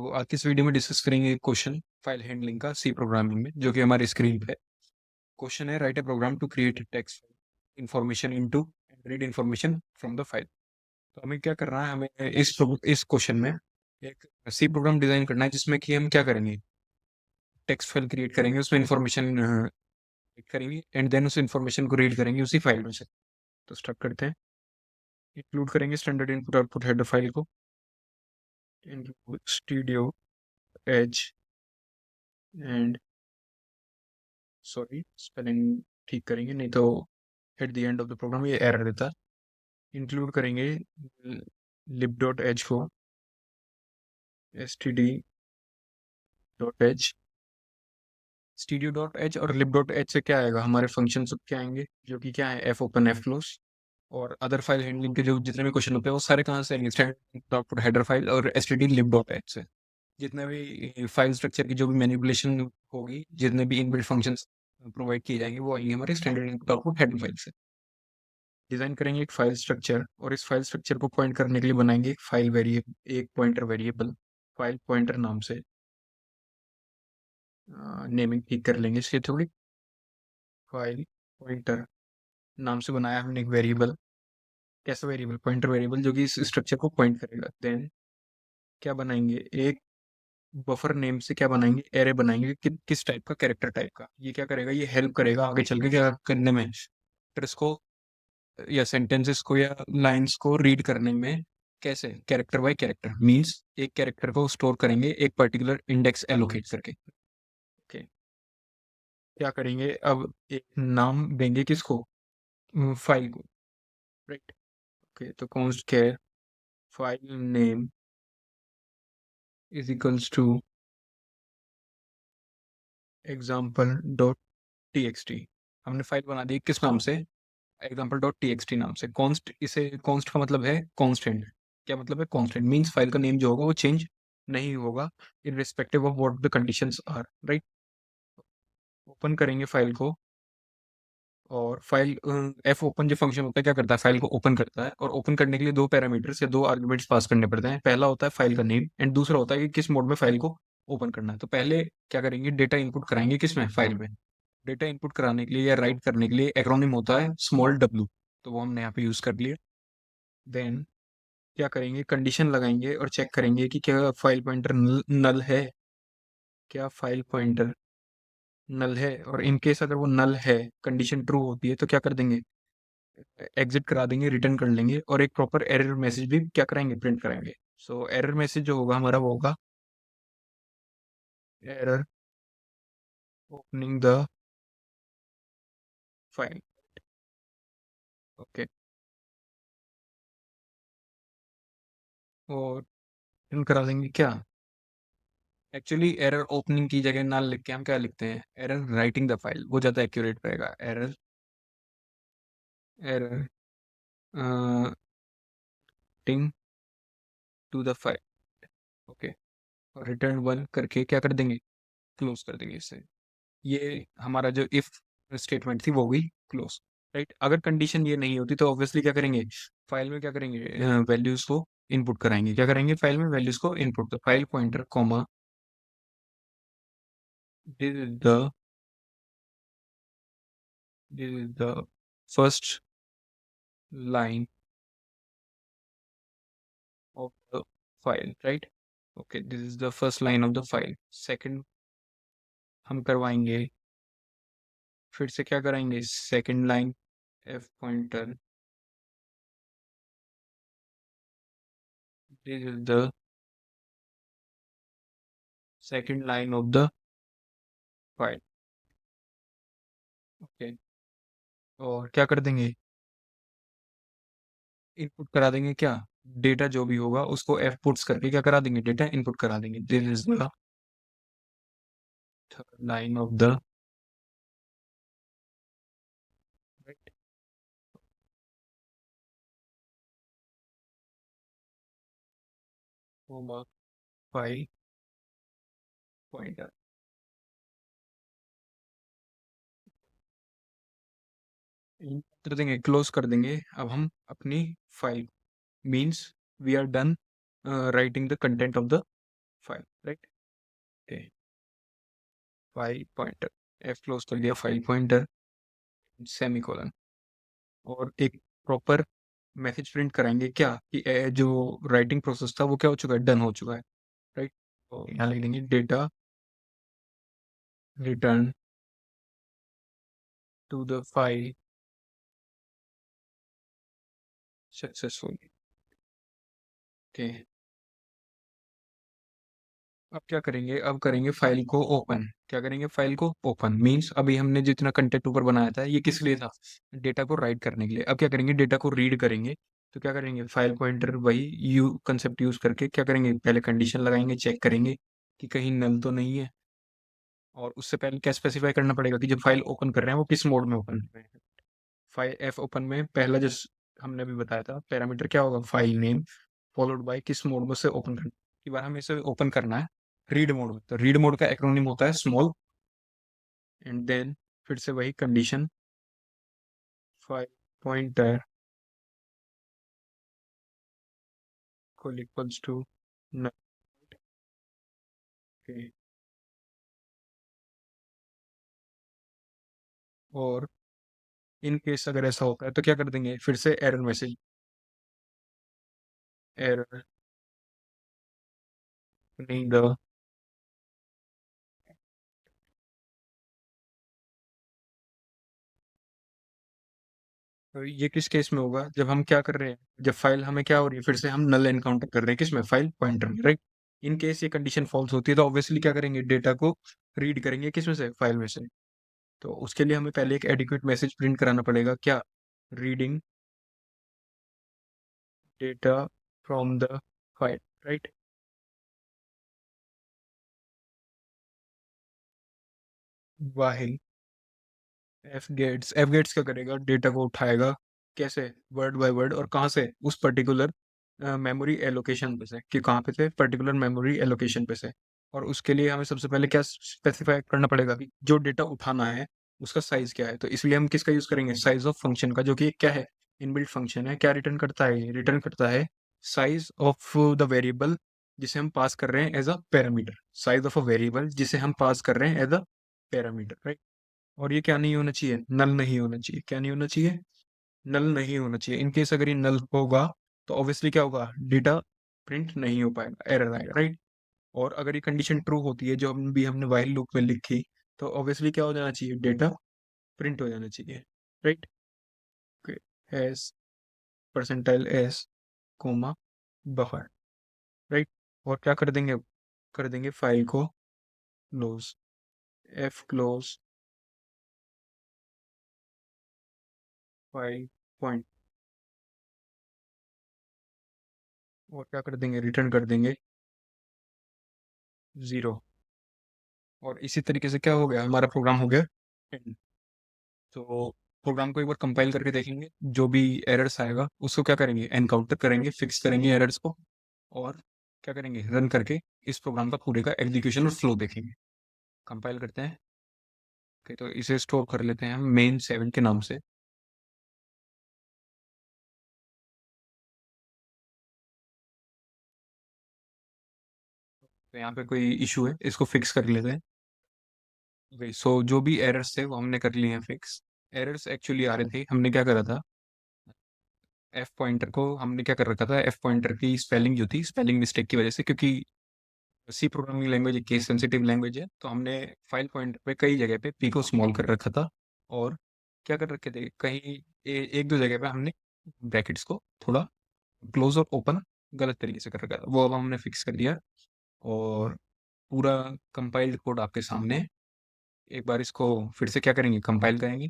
तो आज की इस वीडियो में डिस्कस करेंगे क्वेश्चन फाइल हैंडलिंग का सी प्रोग्रामिंग में, जो कि हमारे स्क्रीन पे क्वेश्चन है। Write a program to create text information into and read information from the file. तो हमें क्या करना है, हमें इस क्वेश्चन में एक सी प्रोग्राम डिजाइन करना है जिसमें कि हम क्या करेंगे, टेक्स्ट फाइल क्रिएट करेंगे, उसमें इंफॉर्मेशन करेंगे एंड देन उस इंफॉर्मेशन को रीड करेंगे उसी फाइल में से। तो स्टार्ट करते हैं। इंक्लूड करेंगे standard input output header file को, studio H and, sorry spelling ठीक करेंगे नहीं तो at the end of the program ये एरर देता है। इंक्लूड करेंगे lib डॉट एच को, std dot H, studio dot H और lib डॉट एच से क्या आएगा, हमारे फंक्शन सब क्या आएंगे, जो कि क्या है एफ ओपन एफ क्लोज और अदर फाइल हैंडलिंग के जो जितने भी क्वेश्चन होते हैं वो सारे कहाँ से आएंगे, स्टैंडर्ड आउटपुट हेडर फाइल और std lib डॉट एच से। जितने भी फाइल स्ट्रक्चर की जो भी मैनिपुलेशन होगी, जितने भी इनबिल्ट फंक्शंस प्रोवाइड किए जाएंगे वो आएंगे हमारे standard input output header file से। डिजाइन करेंगे एक फाइल स्ट्रक्चर और इस फाइल स्ट्रक्चर को पॉइंट करने के लिए बनाएंगे एक फाइल वेरिएबल, एक पॉइंटर वेरिएबल फाइल पॉइंटर नाम से। नेमिंग ठीक कर लेंगे इसकी थोड़ी। फाइल पॉइंटर नाम से बनाया हमने एक वेरिएबल। कैसा वेरिएबल, पॉइंटर वेरिएबल जो कि इस स्ट्रक्चर को पॉइंट करेगा। देन क्या बनाएंगे, एक बफर नेम से क्या बनाएंगे, एरे बनाएंगे किस टाइप का, कैरेक्टर टाइप का। ये क्या करेगा, ये हेल्प करेगा आगे चल के क्या करने में, इसको या सेंटेंसेस को या लाइंस को रीड करने में। कैसे, कैरेक्टर बाय कैरेक्टर मींस एक कैरेक्टर को स्टोर करेंगे एक पर्टिकुलर इंडेक्स एलोकेट करके। ओके, क्या करेंगे अब, एक नाम देंगे किसको, फाइल को। राइट, ओके, तो const char file name is equals to example dot t x t. हमने फाइल बना दी किस नाम से, example dot t x t नाम से। कॉन्स्ट, इसे कॉन्स्ट का मतलब है कॉन्स्टेंट। क्या मतलब है, कॉन्स्टेंट मीन्स फाइल का नेम जो होगा वो चेंज नहीं होगा in respective of what the conditions are. Right, open करेंगे फाइल को और फाइल एफ ओपन जो फंक्शन होता है क्या करता है, फाइल को ओपन करता है। और ओपन करने के लिए दो पैरामीटर्स या दो आर्गुमेंट्स पास करने पड़ते हैं। पहला होता है फाइल का नेम एंड दूसरा होता है कि किस मोड में फाइल को ओपन करना है। तो पहले क्या करेंगे, डेटा इनपुट कराएंगे किसमें, फाइल में। डेटा इनपुट कराने के लिए या राइट करने के लिए एक्रोनिम होता है स्मॉल w, तो वो हमने यहाँ पे यूज कर लिया। देन क्या करेंगे, कंडीशन लगाएंगे और चेक करेंगे कि क्या फाइल पॉइंटर नल है, क्या फाइल पॉइंटर नल है। और इन केस अगर वो नल है, कंडीशन ट्रू होती है, तो क्या कर देंगे, एग्जिट करा देंगे, रिटर्न कर लेंगे और एक प्रॉपर एरर मैसेज भी क्या कराएंगे, प्रिंट कराएंगे। सो एरर मैसेज जो होगा हमारा वो होगा error opening the file. Okay, और प्रिंट करा देंगे क्या, एक्चुअली एरर ओपनिंग की जगह ना लिख के हम क्या लिखते हैं, एरर राइटिंग द फाइल, वो ज़्यादा एक्यूरेट रहेगा। एरर एरर टिंग टू द फाइल। ओके, और रिटर्न वन करके क्या कर देंगे, क्लोज कर देंगे इसे। ये हमारा जो इफ स्टेटमेंट थी वो भी क्लोज। राइट, अगर कंडीशन ये नहीं होती तो ऑब्वियसली क्या करेंगे, फाइल में क्या करेंगे, वैल्यूज को इनपुट कराएंगे। क्या करेंगे, फाइल में वैल्यूज को इनपुट, तो file pointer comma this is the first line of the file. Right, okay, this is the first line of the file. Second हम करवाएंगे, फिर से क्या कराएंगे, second line F pointer, this is the second line of the file. Okay, और क्या कर देंगे, इनपुट करा देंगे क्या, डेटा जो भी होगा उसको एफ पुट्स करके क्या करा देंगे, डेटा इनपुट करा देंगे। This is the third line of the write, comma file pointer. कर देंगे, क्लोज कर देंगे। अब हम अपनी file means we are done writing the content of the file, right? Okay, file pointer, f close कर दिया, फाइल पॉइंटर, सेमीकोलन, और एक प्रॉपर मैसेज प्रिंट कराएंगे क्या कि जो राइटिंग प्रोसेस था वो क्या हो चुका है, डन हो चुका है, राइट? तो यहाँ लिख देंगे data written to the file successfully. Okay, अब क्या करेंगे, अब करेंगे फाइल को ओपन। क्या करेंगे, फाइल को ओपन मींस अभी हमने जितना कंटेंट ऊपर बनाया था ये किस लिए था, डेटा को राइट करने के लिए। अब क्या करेंगे, डेटा को रीड करेंगे। तो क्या करेंगे, फाइल पॉइंटर वही यू कंसेप्ट यूज करके क्या करेंगे, पहले कंडीशन लगाएंगे, चेक करेंगे कि कहीं नल तो नहीं है। और उससे पहले क्या स्पेसिफाई करना पड़ेगा कि जब फाइल ओपन कर रहे हैं वो किस मोड में ओपन कर रहे हैं। फाइल एफ ओपन में पहला जो हमने अभी बताया था पैरामीटर क्या होगा, फाइल नेम फॉलोड बाय किस मोड में से ओपन करना। की बार हमें इसे ओपन करना है रीड मोड में, तो रीड मोड का एक्रोनिम होता है स्मॉल, एंड देन फिर से वही condition, file pointer equals to null. और इन केस अगर ऐसा होता है तो क्या कर देंगे, फिर से एरर मैसेज, एरर नहीं द। तो ये किस केस में होगा, जब हम क्या कर रहे हैं, जब फाइल हमें क्या हो रही है, फिर से हम नल एनकाउंटर कर रहे हैं किसमें, फाइल पॉइंटर में, राइट? इन केस ये कंडीशन फॉल्स होती है तो ऑब्वियसली क्या करेंगे, डेटा को रीड करेंगे किसमें से, फाइल में से। तो उसके लिए हमें पहले एक एडिक्वेट मैसेज प्रिंट कराना पड़ेगा, क्या, reading data from the file, right? While f gets क्या करेगा, डेटा को उठाएगा, कैसे, वर्ड बाय वर्ड, और कहाँ से, उस पर्टिकुलर मेमोरी एलोकेशन पे से, कि कहाँ पे से, पर्टिकुलर मेमोरी एलोकेशन पे से। और उसके लिए हमें सबसे पहले क्या स्पेसिफाई करना पड़ेगा कि जो डेटा उठाना है उसका साइज क्या है। तो इसलिए हम किसका यूज करेंगे, साइज ऑफ फंक्शन का, जो कि क्या है, इनबिल्ट फंक्शन है। क्या रिटर्न करता है, रिटर्न करता है साइज ऑफ द वेरिएबल जिसे हम पास कर रहे हैं as a parameter, size of a variable जिसे हम पास कर रहे हैं एज अ पैरामीटर, राइट? और ये क्या नहीं होना चाहिए, नल नहीं होना चाहिए। क्या नहीं होना चाहिए, नल नहीं होना चाहिए। इन केस अगर ये नल होगा तो ऑब्वियसली क्या होगा, डेटा प्रिंट नहीं हो पाएगा, एरर आएगा, राइट? और अगर ये कंडीशन ट्रू होती है जो हम भी हमने व्हाइल लूप में लिखी, तो ऑब्वियसली क्या हो जाना चाहिए, डेटा प्रिंट हो जाना चाहिए, right? S percentile s comma buffer, right? और क्या कर देंगे, कर देंगे फाइल को close, f close file point, और क्या कर देंगे, रिटर्न कर देंगे 0। और इसी तरीके से क्या हो गया, हमारा प्रोग्राम हो गया end। तो प्रोग्राम को एक बार कंपाइल करके देखेंगे, जो भी एरर्स आएगा उसको क्या करेंगे, एनकाउंटर करेंगे, फिक्स करेंगे एरर्स को, और क्या करेंगे, रन करके इस प्रोग्राम का पूरे का एग्जीक्यूशन और फ्लो देखेंगे। कंपाइल करते हैं। ओके, तो इसे स्टोर कर लेते हैं हम मेन 7 के नाम से। तो यहाँ पे कोई इशू है, इसको फिक्स कर लेते हैं। ओके, सो जो भी एरर्स थे वो हमने कर लिए हैं फिक्स। एरर्स एक्चुअली आ रहे थे, हमने क्या करा था, एफ पॉइंटर को हमने क्या कर रखा था, एफ पॉइंटर की स्पेलिंग जो थी, स्पेलिंग मिस्टेक की वजह से, क्योंकि सी प्रोग्रामिंग लैंग्वेज एक केस सेंसिटिव लैंग्वेज है, तो हमने फाइल पॉइंटर पे कई जगह पे पी को स्मॉल कर रखा था। और क्या कर रखे थे, कहीं एक दो जगह पे हमने ब्रैकेट्स को थोड़ा क्लोज और ओपन गलत तरीके से कर रखा था, वो अब हमने फिक्स कर दिया। और पूरा कंपाइल्ड कोड आपके सामने है। एक बार इसको फिर से क्या करेंगे, कंपाइल करेंगे,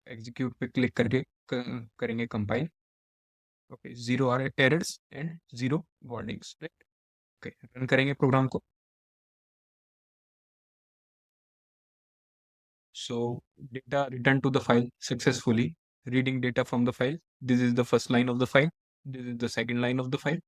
एग्जीक्यूट पे क्लिक करके करेंगे compile. Okay, 0 are errors and 0 warnings, right? Okay, run करेंगे प्रोग्राम को। So data returned to the file successfully. Reading data from the file. This is the first line of the file. This is the second line of the file.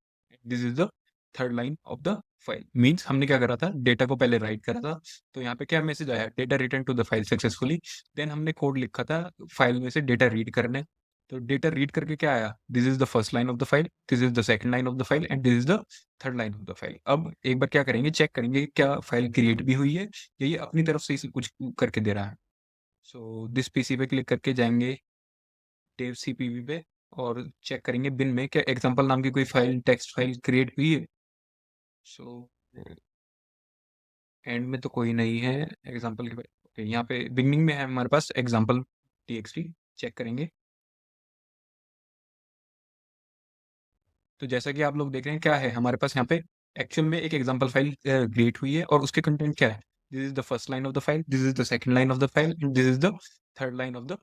This is the third line of the file. Means हमने क्या करा था, data को पहले right करा था, तो यहाँ पे क्या मैसेज आया, data written to the file successfully. Then हमने कोड लिखा था फाइल में से डेटा रीड करने, तो डेटा रीड करके क्या आया, this is the first line of the file, this is the second line of the file and this is the third line of the file. अब एक बार क्या करेंगे, चेक करेंगे क्या फाइल क्रिएट भी हुई है या ये अपनी तरफ से इसे कुछ करके दे रहा है। सो दिस पीसी पे क्लिक करके जाएंगे डेव सीपीपी पे और चेक करेंगे बिन में क्या एग्जांपल नाम की कोई फाइल, टेक्स्ट फाइल क्रिएट हुई है। सो एंड में तो कोई नहीं है एग्जांपल के। ओके, यहाँ पे बिगनिंग में है हमारे पास एग्जांपल टीएक्सटी, चेक करेंगे। तो जैसा कि आप लोग देख रहे हैं क्या है हमारे पास यहाँ पे एक्चुअल में एक एग्जांपल फाइल क्रिएट हुई है और उसके कंटेंट क्या है, this is the first line of the file, this is the second line of the file, this is the third line of the.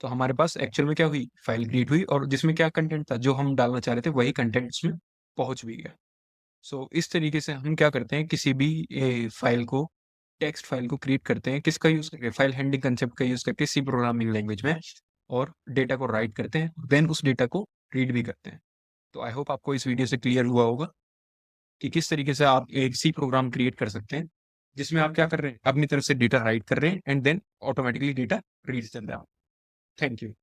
तो हमारे पास एक्चुअल में क्या हुई, फाइल क्रिएट हुई और जिसमें क्या कंटेंट था जो हम डालना चाह रहे थे वही कंटेंट उसमें पहुंच भी गया। सो इस तरीके से हम क्या करते हैं, किसी भी फाइल को, टेक्स्ट फाइल को क्रिएट करते हैं किसका यूज करके, फाइल हैंडलिंग कंसेप्ट का यूज करके सी प्रोग्रामिंग लैंग्वेज में, और डेटा को राइट करते हैं, देन उस डेटा को रीड भी करते हैं। तो आई होप आपको इस वीडियो से क्लियर हुआ होगा कि किस तरीके से आप एक सी प्रोग्राम क्रिएट कर सकते हैं जिसमें आप क्या कर रहे हैं, अपनी तरफ से डेटा राइट कर रहे हैं and then automatically data read कर रहे हैं। Thank you.